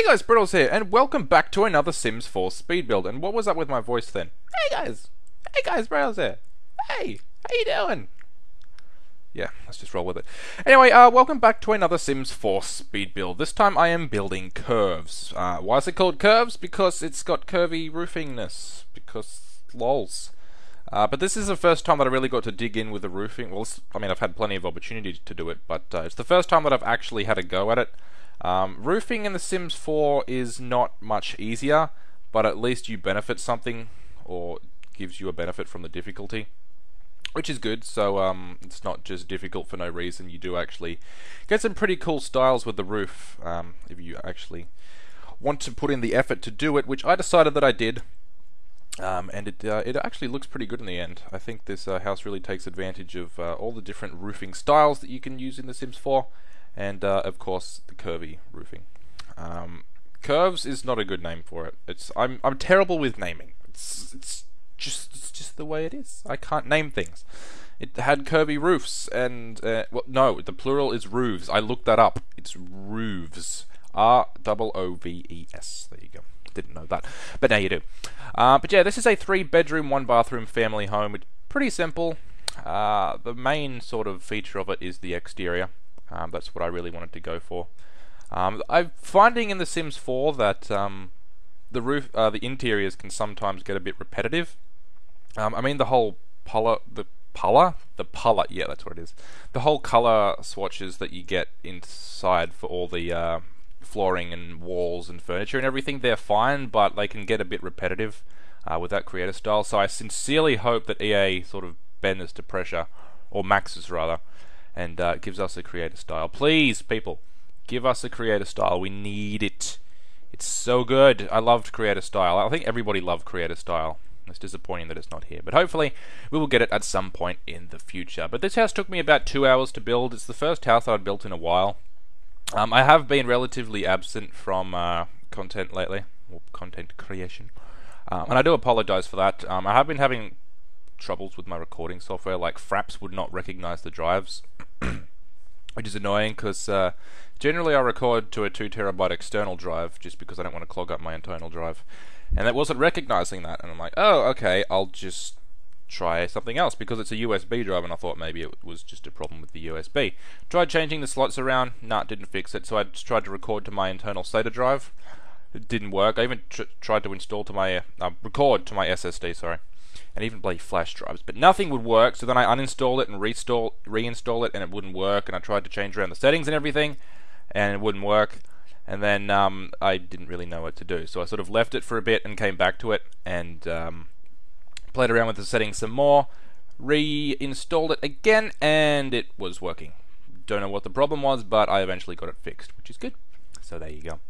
Hey guys, Braydoz here, and welcome back to another Sims 4 speed build. And what was up with my voice then? Hey guys, Braydoz here. Hey, how you doing? Yeah, let's just roll with it. Anyway, welcome back to another Sims 4 speed build. This time I am building curves. Why is it called curves? Because it's got curvy roofingness. Because lols. But this is the first time that I really got to dig in with the roofing. Well, I mean, I've had plenty of opportunity to do it, but it's the first time that I've actually had a go at it. Roofing in The Sims 4 is not much easier, but at least you benefit something, or gives you a benefit from the difficulty, which is good. So it's not just difficult for no reason. You do actually get some pretty cool styles with the roof, if you actually want to put in the effort to do it, which I decided that I did. And it actually looks pretty good in the end. I think this house really takes advantage of all the different roofing styles that you can use in The Sims 4. And of course the curvy roofing. Curves is not a good name for it. I'm terrible with naming. It's just the way it is. I can't name things. It had curvy roofs and well, no, the plural is roofs. I looked that up. It's roofs. R-O-O-V-E-S. There you go. Didn't know that, but now you do. But yeah, this is a 3-bedroom, 1-bathroom family home. It's pretty simple. The main sort of feature of it is the exterior. That's what I really wanted to go for. I'm finding in The Sims 4 that the interiors can sometimes get a bit repetitive. I mean, the whole the color, yeah, that's what it is. The whole color swatches that you get inside for all the flooring and walls and furniture and everything, they're fine, but they can get a bit repetitive with that creator style. So I sincerely hope that EA sort of bends to pressure, or maxes rather, and gives us a creator style. Please, people, give us a creator style. We need it. It's so good. I loved creator style. I think everybody loved creator style. It's disappointing that it's not here, but hopefully we will get it at some point in the future. But this house took me about 2 hours to build. It's the first house I'd built in a while. I have been relatively absent from content lately, or content creation, and I do apologize for that. I have been having troubles with my recording software, like Fraps would not recognize the drives, which is annoying because generally I record to a 2TB external drive just because I don't want to clog up my internal drive, and it wasn't recognizing that, and I'm like, oh, okay, I'll just try something else because it's a USB drive, and I thought maybe it was just a problem with the USB. Tried changing the slots around, nah, it didn't fix it, so I just tried to record to my internal SATA drive. It didn't work. I even tried to install to my record to my SSD, sorry, and even bloody flash drives, but nothing would work. So then I uninstalled it and reinstall it, and it wouldn't work. And I tried to change around the settings and everything, and it wouldn't work. And then I didn't really know what to do, so I sort of left it for a bit and came back to it and played around with the settings some more, reinstalled it again, and it was working. Don't know what the problem was, but I eventually got it fixed, which is good. So there you go.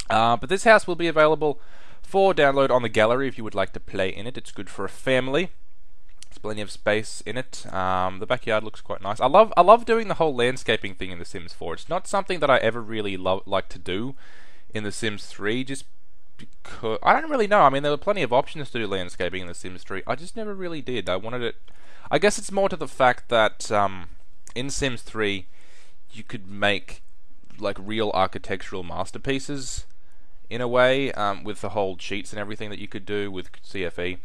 But this house will be available for download on the gallery if you would like to play in it. It's good for a family. There's plenty of space in it. The backyard looks quite nice. I love doing the whole landscaping thing in The Sims 4. It's not something that I ever really like to do in The Sims 3, just because I don't really know. I mean, there were plenty of options to do landscaping in The Sims 3. I just never really did. I wanted it. I guess it's more to the fact that in Sims 3 you could make like real architectural masterpieces in a way, with the whole cheats and everything that you could do with CFE.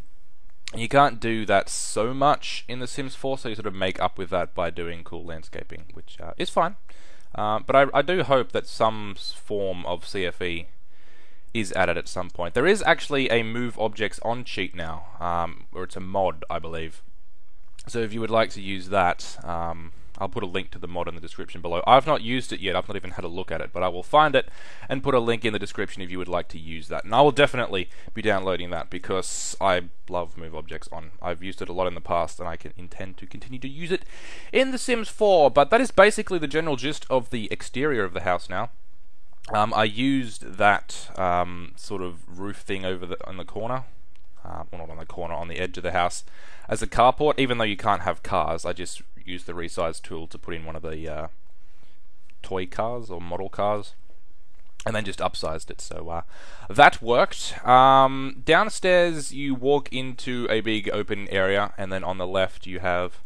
And you can't do that so much in The Sims 4, so you sort of make up with that by doing cool landscaping, which is fine. But I do hope that some form of CFE is added at some point. There is actually a move objects on cheat now, or it's a mod, I believe. So if you would like to use that, I'll put a link to the mod in the description below. I've not used it yet, I've not even had a look at it, but I will find it and put a link in the description if you would like to use that. And I will definitely be downloading that because I love move objects on. I've used it a lot in the past, and I can intend to continue to use it in The Sims 4. But that is basically the general gist of the exterior of the house now. I used that sort of roof thing over on the corner, well, not on the corner, on the edge of the house, as a carport. Even though you can't have cars, I just used the resize tool to put in one of the toy cars or model cars, and then just upsized it. So that worked. Downstairs you walk into a big open area, and then on the left you have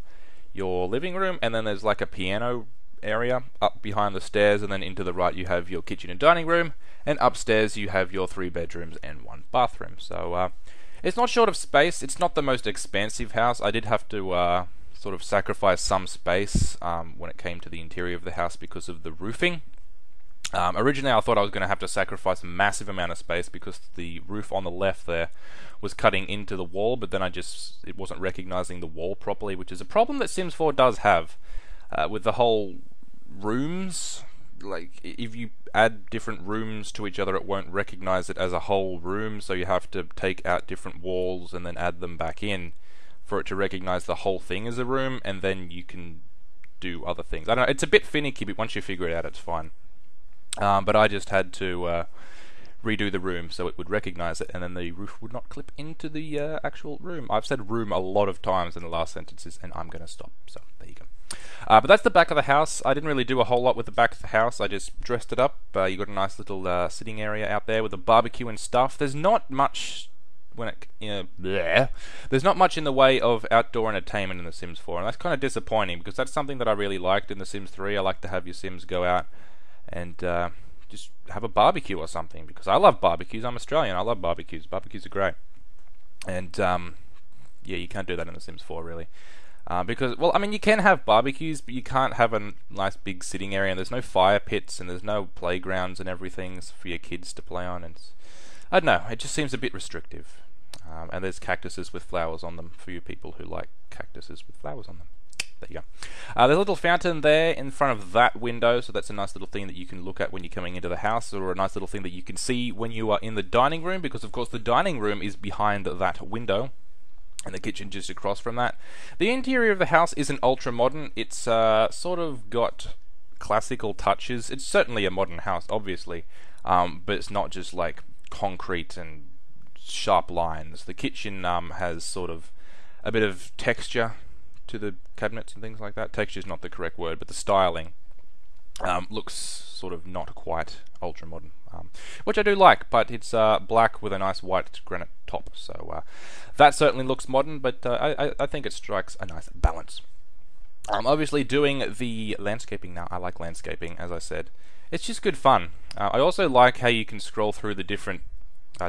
your living room, and then there's like a piano area up behind the stairs, and then into the right you have your kitchen and dining room, and upstairs you have your 3 bedrooms and 1 bathroom. So it's not short of space. It's not the most expansive house. I did have to sort of sacrifice some space when it came to the interior of the house because of the roofing. Originally I thought I was going to have to sacrifice a massive amount of space because the roof on the left there was cutting into the wall, but then it wasn't recognizing the wall properly, which is a problem that Sims 4 does have with the whole rooms. Like, if you add different rooms to each other, it won't recognize it as a whole room, so you have to take out different walls and then add them back in for it to recognize the whole thing as a room, and then you can do other things. I don't know, it's a bit finicky, but once you figure it out, it's fine. But I just had to redo the room so it would recognize it, and then the roof would not clip into the actual room. I've said room a lot of times in the last sentences, and I'm going to stop. So there you go. But that's the back of the house. I didn't really do a whole lot with the back of the house. I just dressed it up. You got a nice little sitting area out there with a barbecue and stuff. There's not much there's not much in the way of outdoor entertainment in The Sims 4, and that's kind of disappointing because that's something that I really liked in The Sims 3. I like to have your Sims go out and just have a barbecue or something, because I love barbecues. I'm Australian. I love barbecues. Barbecues are great. And yeah, you can't do that in The Sims 4 really. Because, well, I mean, you can have barbecues, but you can't have a nice big sitting area, and there's no fire pits, and there's no playgrounds and everything for your kids to play on. And I don't know, it just seems a bit restrictive. And there's cactuses with flowers on them for you people who like cactuses with flowers on them. There you go. There's a little fountain there in front of that window, so that's a nice little thing that you can look at when you're coming into the house, or a nice little thing that you can see when you are in the dining room, because of course the dining room is behind that window, and the kitchen just across from that. The interior of the house isn't ultra modern. It's sort of got classical touches. It's certainly a modern house, obviously, but it's not just like concrete and sharp lines. The kitchen has sort of a bit of texture to the cabinets and things like that. Texture is not the correct word, but the styling looks sort of not quite ultra modern, which I do like, but it's black with a nice white granite top, so that certainly looks modern, but I think it strikes a nice balance. Obviously doing the landscaping now. I like landscaping, as I said. It's just good fun. I also like how you can scroll through the different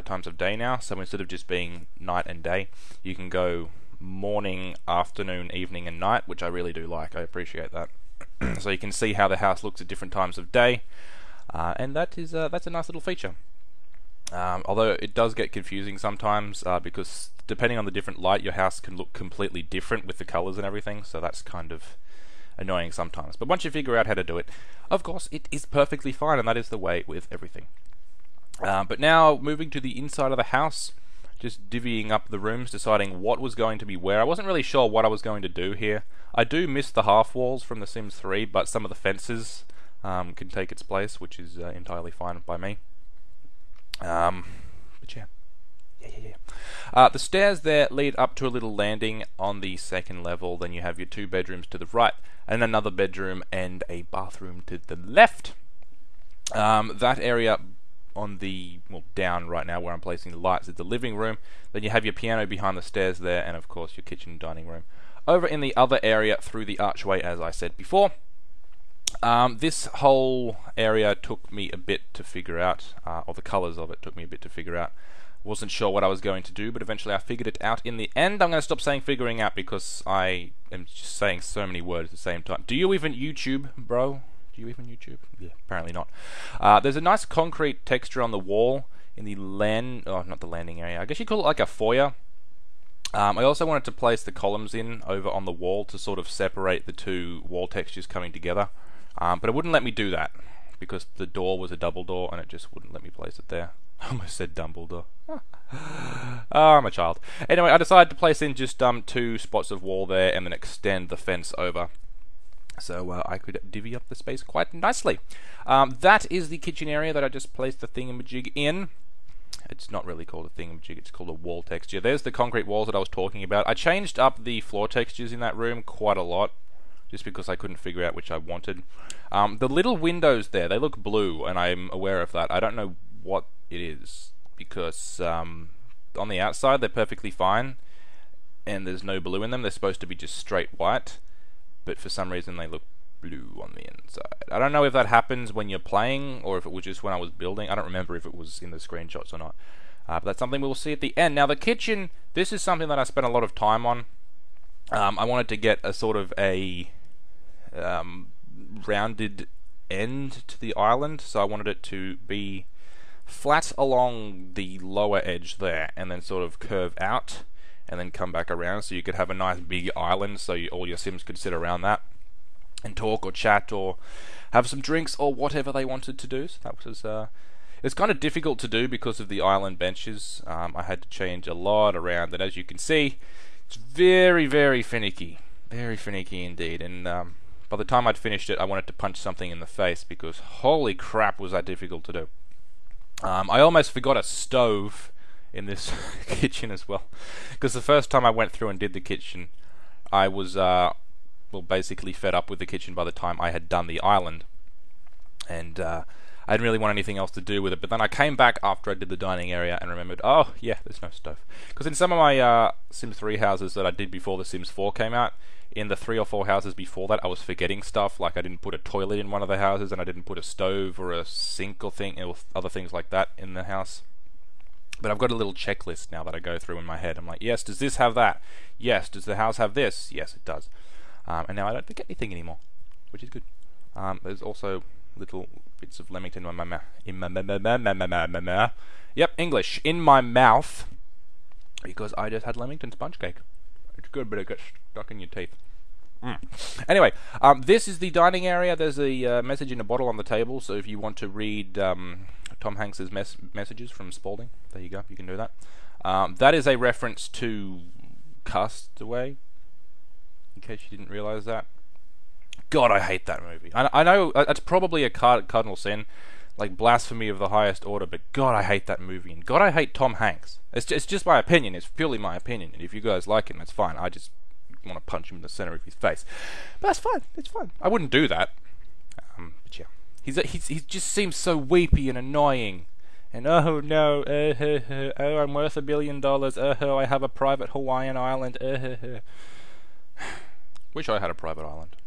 times of day now, so instead of just being night and day, you can go morning, afternoon, evening and night, which I really do like. I appreciate that. So you can see how the house looks at different times of day, and that's a nice little feature. Although it does get confusing sometimes, because depending on the different light, your house can look completely different with the colors and everything, so that's kind of annoying sometimes. But once you figure out how to do it, of course it is perfectly fine, and that is the way with everything. But now moving to the inside of the house, just divvying up the rooms, deciding what was going to be where. I wasn't really sure what I was going to do here. I do miss the half walls from The Sims 3, but some of the fences can take its place, which is entirely fine by me. But yeah. The stairs there lead up to a little landing on the second level. Then you have your 2 bedrooms to the right, and another bedroom and a bathroom to the left. That area on the, well, down right now where I'm placing the lights is the living room. Then you have your piano behind the stairs there, and of course your kitchen and dining room over in the other area through the archway, as I said before. This whole area took me a bit to figure out, or the colors of it took me a bit to figure out. Wasn't sure what I was going to do, but eventually I figured it out in the end. I'm going to stop saying figuring out because I am just saying so many words at the same time. Do you even YouTube, bro? Do you even YouTube? Yeah, apparently not. There's a nice concrete texture on the wall in the not the landing area. I guess you call it like a foyer. I also wanted to place the columns in over on the wall to sort of separate the 2 wall textures coming together. But it wouldn't let me do that because the door was a double door and it just wouldn't let me place it there. I almost said Dumbledore. I'm a child. Anyway, I decided to place in just 2 spots of wall there and then extend the fence over, so I could divvy up the space quite nicely. That is the kitchen area that I just placed the thingamajig in. It's not really called a thingamajig, it's called a wall texture. There's the concrete walls that I was talking about. I changed up the floor textures in that room quite a lot, just because I couldn't figure out which I wanted. The little windows there, they look blue, and I'm aware of that. I don't know what it is, because on the outside they're perfectly fine, and there's no blue in them. They're supposed to be just straight white, but for some reason they look blue on the inside. I don't know if that happens when you're playing or if it was just when I was building. I don't remember if it was in the screenshots or not. But that's something we'll see at the end. Now the kitchen, this is something that I spent a lot of time on. I wanted to get a sort of a rounded end to the island, so I wanted it to be flat along the lower edge there and then sort of curve out and then come back around, so you could have a nice big island so all your Sims could sit around that and talk or chat or have some drinks or whatever they wanted to do. So that was it's kind of difficult to do because of the island benches. I had to change a lot around, and as you can see, it's very, very finicky indeed. And by the time I'd finished it, I wanted to punch something in the face because holy crap was that difficult to do. I almost forgot a stove in this kitchen as well, because the first time I went through and did the kitchen, I was well, basically fed up with the kitchen by the time I had done the island, and I didn't really want anything else to do with it. But then I came back after I did the dining area and remembered, oh yeah, there's no stove. Because in some of my Sims 3 houses that I did before the Sims 4 came out, in the 3 or 4 houses before that, I was forgetting stuff, like I didn't put a toilet in one of the houses, and I didn't put a stove or a sink or other things like that in the house. But I've got a little checklist now that I go through in my head. I'm like, yes, does this have that? Yes, does the house have this? Yes, it does. And now I don't forget anything anymore, which is good. There's also little bits of Leamington in my yep, English, in my mouth, because I just had Leamington sponge cake. It's good, but it gets stuck in your teeth. Anyway, this is the dining area. There's a message in a bottle on the table, so if you want to read Tom Hanks's messages from Spalding, there you go, you can do that. That is a reference to Castaway, in case you didn't realize that. God, I hate that movie. I know it's probably a cardinal sin, like blasphemy of the highest order, but God, I hate that movie, and God, I hate Tom Hanks. It's just my opinion. It's purely my opinion, and if you guys like him, that's fine. I just want to punch him in the center of his face, but that's fine. It's fine. I wouldn't do that. But yeah, he just seems so weepy and annoying. And oh no, oh, I'm worth $1 billion. Oh, I have a private Hawaiian island. Wish I had a private island.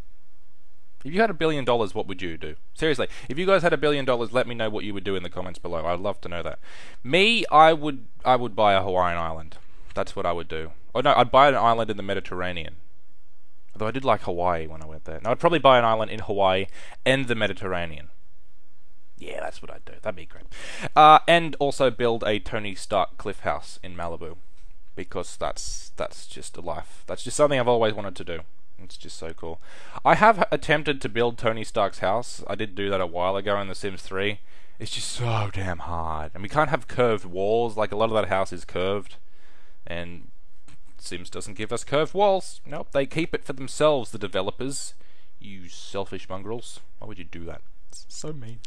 If you had $1 billion, what would you do? Seriously, if you guys had $1 billion, let me know what you would do in the comments below. I'd love to know that. Me, I would buy a Hawaiian island. That's what I would do. Oh no, I'd buy an island in the Mediterranean. Although I did like Hawaii when I went there. No, I'd probably buy an island in Hawaii and the Mediterranean. Yeah, that's what I'd do. That'd be great. And also build a Tony Stark cliff house in Malibu, because that's just a life. That's just something I've always wanted to do. It's just so cool. I have attempted to build Tony Stark's house. I did do that a while ago in The Sims 3. It's just so damn hard. And we can't have curved walls. Like, a lot of that house is curved. And Sims doesn't give us curved walls. Nope, they keep it for themselves, the developers. You selfish mongrels. Why would you do that? It's so mean.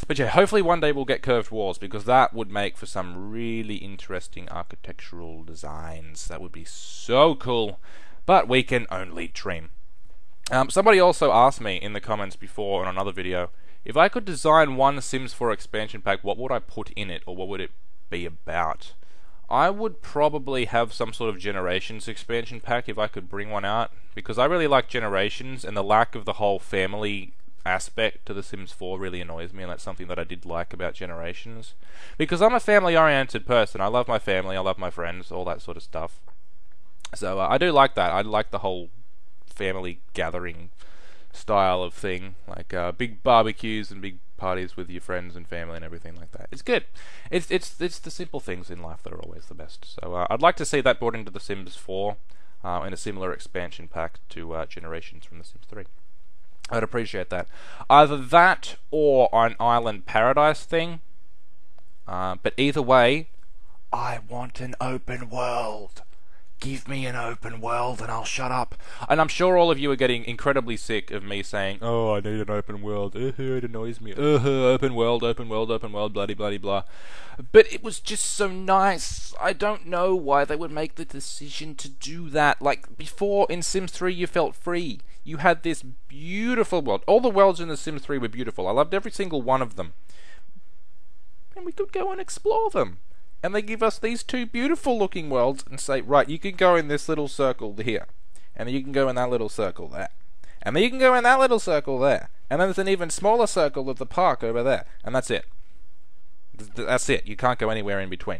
But yeah, hopefully one day we'll get curved walls, because that would make for some really interesting architectural designs. That would be so cool. But we can only dream. Somebody also asked me in the comments before on another video, if I could design one Sims 4 expansion pack, what would I put in it, or what would it be about? I would probably have some sort of Generations expansion pack if I could bring one out, because I really like Generations, and the lack of the whole family aspect to The Sims 4 really annoys me, and that's something that I did like about Generations. Because I'm a family-oriented person. I love my family, I love my friends, all that sort of stuff. So I do like that. I like the whole family gathering style of thing, like big barbecues and big parties with your friends and family and everything like that. It's good. It's the simple things in life that are always the best. So I'd like to see that brought into The Sims 4 in a similar expansion pack to Generations from The Sims 3. I'd appreciate that. Either that or an island paradise thing. But either way, I want an open world. Give me an open world and I'll shut up. And I'm sure all of you are getting incredibly sick of me saying, oh, I need an open world. It annoys me. Open world, bloody, bloody, blah. But it was just so nice. I don't know why they would make the decision to do that. Like, before in Sims 3 you felt free. You had this beautiful world. All the worlds in the Sims 3 were beautiful. I loved every single one of them. And we could go and explore them. And they give us these two beautiful looking worlds and say, right, you can go in this little circle here, and then you can go in that little circle there. And then you can go in that little circle there. And then there's an even smaller circle of the park over there. And that's it. That's it. You can't go anywhere in between.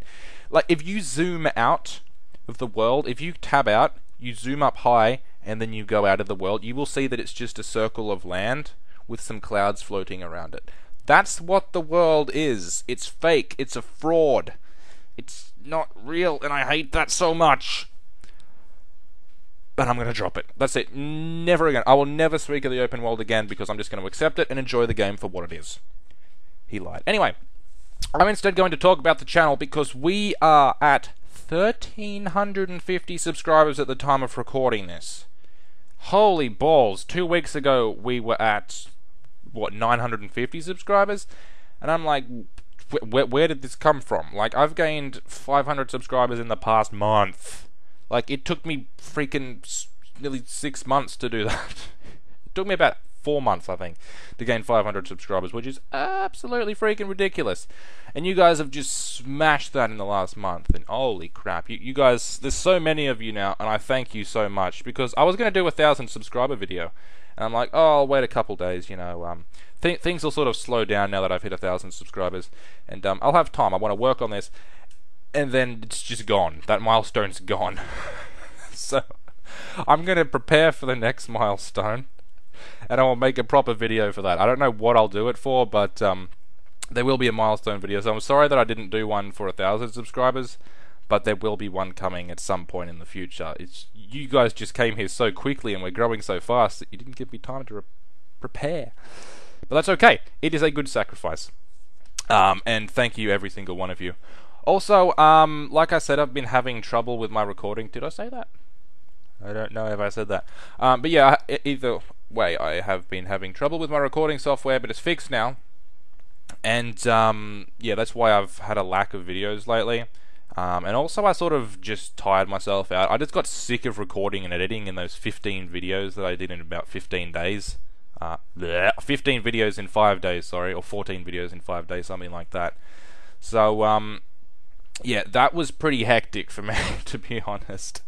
Like, if you zoom out of the world, if you tab out, you zoom up high, and then you go out of the world, you will see that it's just a circle of land with some clouds floating around it. That's what the world is. It's fake. It's a fraud. It's not real, and I hate that so much. But I'm going to drop it. That's it. Never again. I will never speak of the open world again because I'm just going to accept it and enjoy the game for what it is. He lied. Anyway, I'm instead going to talk about the channel because we are at 1,350 subscribers at the time of recording this. Holy balls. 2 weeks ago, we were at, what, 950 subscribers? And I'm like, where did this come from? Like, I've gained 500 subscribers in the past month. Like, it took me freaking nearly 6 months to do that. It took me about 4 months, I think, to gain 500 subscribers, which is absolutely freaking ridiculous. And you guys have just smashed that in the last month, and holy crap. You guys, there's so many of you now, and I thank you so much, because I was going to do a 1,000 subscriber video, and I'm like, oh, I'll wait a couple days, you know, things will sort of slow down now that I've hit 1,000 subscribers, and I'll have time. I want to work on this, and then it's just gone. That milestone's gone. So, I'm going to prepare for the next milestone, and I will make a proper video for that. I don't know what I'll do it for, but there will be a milestone video. So I'm sorry that I didn't do one for 1,000 subscribers, but there will be one coming at some point in the future. It's you guys just came here so quickly, and we're growing so fast that you didn't give me time to prepare. But that's okay. It is a good sacrifice. And thank you, every single one of you. Also, like I said, I've been having trouble with my recording. Did I say that? I don't know if I said that. But yeah, either way, I have been having trouble with my recording software, but it's fixed now. And yeah, that's why I've had a lack of videos lately. And also, I sort of just tired myself out. I just got sick of recording and editing in those 15 videos that I did in about 15 days. 15 videos in 5 days, sorry, or 14 videos in 5 days, something like that. So, yeah, that was pretty hectic for me, to be honest.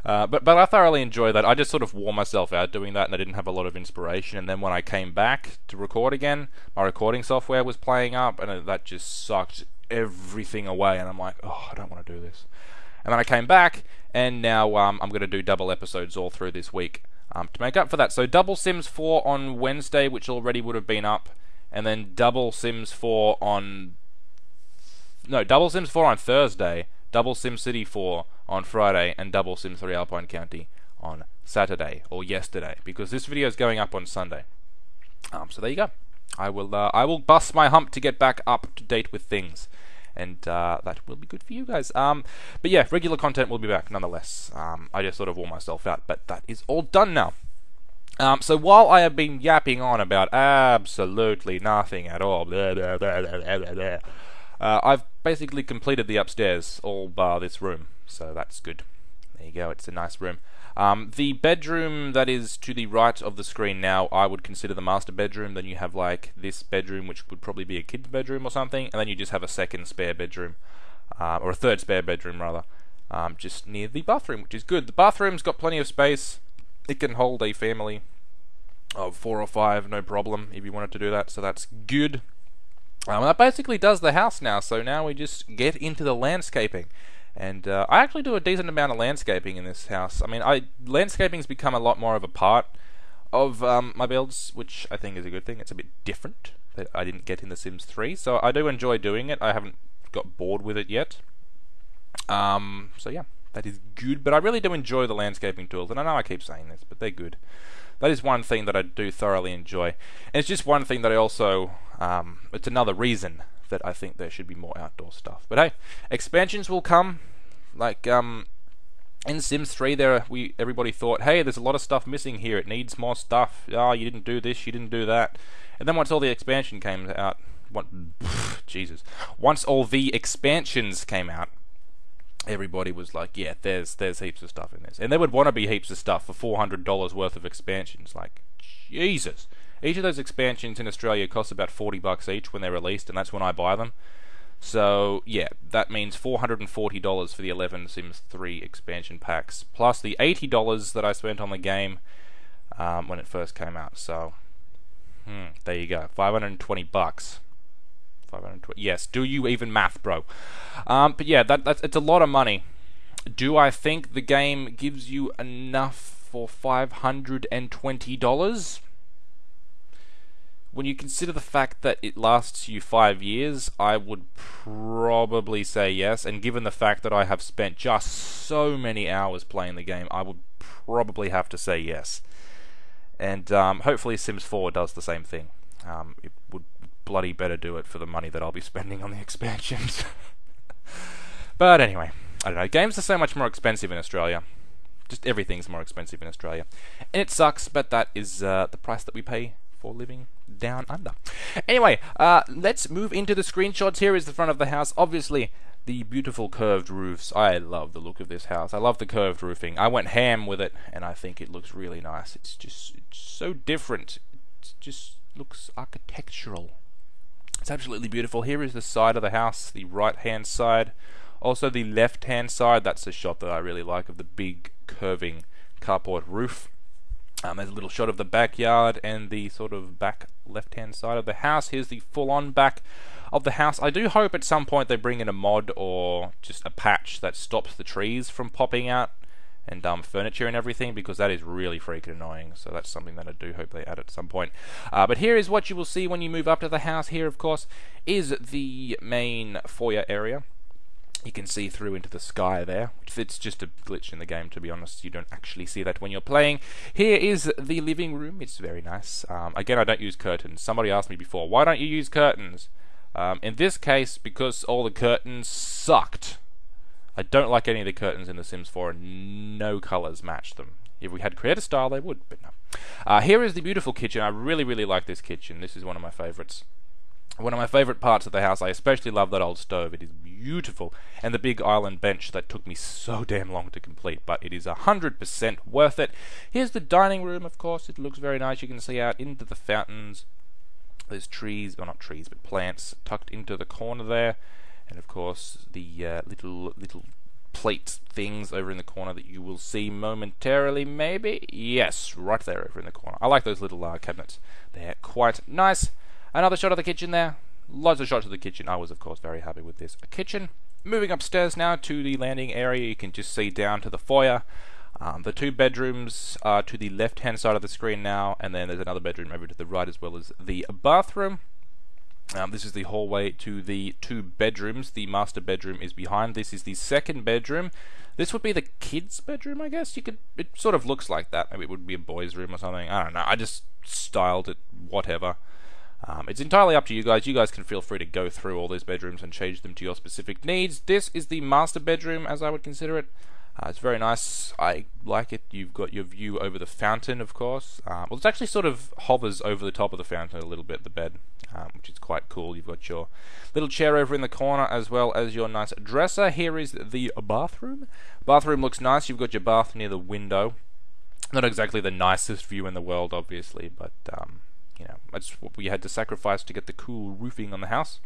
But I thoroughly enjoy that. I just sort of wore myself out doing that, and I didn't have a lot of inspiration. And then when I came back to record again, my recording software was playing up, and that just sucked everything away. And I'm like, oh, I don't want to do this. And then I came back, and now I'm going to do double episodes all through this week to make up for that. So double Sims 4 on Wednesday, which already would have been up, and then double Sims 4 on... No, double Sims 4 on Thursday, double SimCity 4 on Friday, and double Sims 3 Alpine County on Saturday, or yesterday, because this video is going up on Sunday. So there you go. I will bust my hump to get back up to date with things, and that will be good for you guys. But yeah, regular content will be back nonetheless. I just sort of wore myself out, but that is all done now. So while I have been yapping on about absolutely nothing at all, blah, blah, blah, blah, blah, blah, I've basically completed the upstairs, all bar this room, so that's good. There you go, it's a nice room. The bedroom that is to the right of the screen now, I would consider the master bedroom. Then you have like this bedroom, which would probably be a kid's bedroom or something, and then you just have a second spare bedroom, or a third spare bedroom rather, just near the bathroom, which is good. The bathroom's got plenty of space. It can hold a family of 4 or 5, no problem, if you wanted to do that, so that's good. That basically does the house now, so now we just get into the landscaping. And I actually do a decent amount of landscaping in this house. I mean, landscaping's become a lot more of a part of my builds, which I think is a good thing. It's a bit different that I didn't get in The Sims 3, so I do enjoy doing it. I haven't got bored with it yet. So yeah, that is good. But I really do enjoy the landscaping tools, and I know I keep saying this, but they're good. That is one thing that I do thoroughly enjoy. And it's just one thing that I also... it's another reason that I think there should be more outdoor stuff. But hey, expansions will come. Like, in Sims 3, everybody thought, hey, there's a lot of stuff missing here. It needs more stuff. Oh, you didn't do this, you didn't do that. And then once all the expansion came out... Jesus. Once all the expansions came out, everybody was like, yeah, there's heaps of stuff in this. And there would want to be heaps of stuff for $400 worth of expansions. Like, Jesus. Each of those expansions in Australia costs about $40 each when they're released, and that's when I buy them. So, yeah, that means $440 for the 11 Sims 3 expansion packs, plus the $80 that I spent on the game when it first came out. So there you go, $520. 520. Yes, do you even math, bro? But yeah, it's a lot of money. Do I think the game gives you enough for $520? When you consider the fact that it lasts you 5 years, I would probably say yes. And given the fact that I have spent just so many hours playing the game, I would probably have to say yes. And hopefully Sims 4 does the same thing. It would bloody better do it for the money that I'll be spending on the expansions. But anyway, I don't know. Games are so much more expensive in Australia. Just everything's more expensive in Australia. And it sucks, but that is the price that we pay for living down under. Anyway, let's move into the screenshots. Here is the front of the house. Obviously, the beautiful curved roofs. I love the look of this house. I love the curved roofing. I went ham with it, and I think it looks really nice. It's so different. It just looks architectural. It's absolutely beautiful. Here is the side of the house, the right-hand side. Also the left-hand side. That's a shot that I really like of the big curving carport roof. There's a little shot of the backyard and the sort of back left-hand side of the house. Here's the full-on back of the house. I do hope at some point they bring in a mod or just a patch that stops the trees from popping out and furniture and everything, because that is really freaking annoying. So that's something that I do hope they add at some point. But here is what you will see when you move up to the house. Here, of course, is the main foyer area. You can see through into the sky there. It's just a glitch in the game, to be honest. You don't actually see that when you're playing. Here is the living room. It's very nice. Again, I don't use curtains. Somebody asked me before, why don't you use curtains? In this case, because all the curtains sucked. I don't like any of the curtains in The Sims 4, and no colours match them. If we had creator style, they would, but no. Here is the beautiful kitchen. I really, really like this kitchen. This is one of my favourites. One of my favourite parts of the house. I especially love that old stove. It is beautiful. And the big island bench that took me so damn long to complete, but it is 100% worth it. Here's the dining room, of course. It looks very nice. You can see out into the fountains. There's trees, well, not trees, but plants tucked into the corner there. And of course, the little plate things over in the corner that you will see momentarily, maybe? Yes, right there over in the corner. I like those little cabinets. They're quite nice. Another shot of the kitchen there. Lots of shots of the kitchen. I was, of course, very happy with this kitchen. Moving upstairs now to the landing area. You can just see down to the foyer. The two bedrooms are to the left-hand side of the screen now, and then there's another bedroom over to the right, as well as the bathroom. This is the hallway to the two bedrooms. The master bedroom is behind. This is the second bedroom. This would be the kids' bedroom, I guess. It sort of looks like that. Maybe it would be a boys' room or something. I don't know. I just styled it whatever. It's entirely up to you guys. You guys can feel free to go through all these bedrooms and change them to your specific needs. This is the master bedroom, as I would consider it. It's very nice. I like it. You've got your view over the fountain, of course. Well, it actually sort of hovers over the top of the fountain a little bit, the bed, which is quite cool. You've got your little chair over in the corner, as well as your nice dresser. Here is the bathroom. Bathroom looks nice. You've got your bath near the window. Not exactly the nicest view in the world, obviously, but you know, that's what we had to sacrifice to get the cool roofing on the house,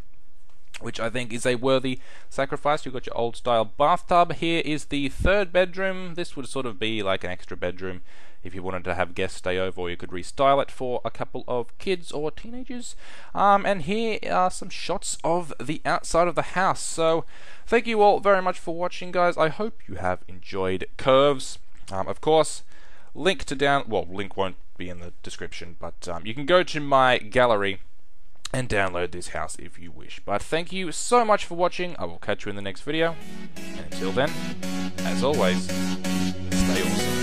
which I think is a worthy sacrifice. You've got your old style bathtub. Here is the third bedroom. This would sort of be like an extra bedroom if you wanted to have guests stay over, or you could restyle it for a couple of kids or teenagers. And here are some shots of the outside of the house. So thank you all very much for watching, guys. I hope you have enjoyed Curves. Of course, link won't be in the description, but you can go to my gallery and download this house if you wish. But thank you so much for watching. I will catch you in the next video, and until then, as always, stay awesome.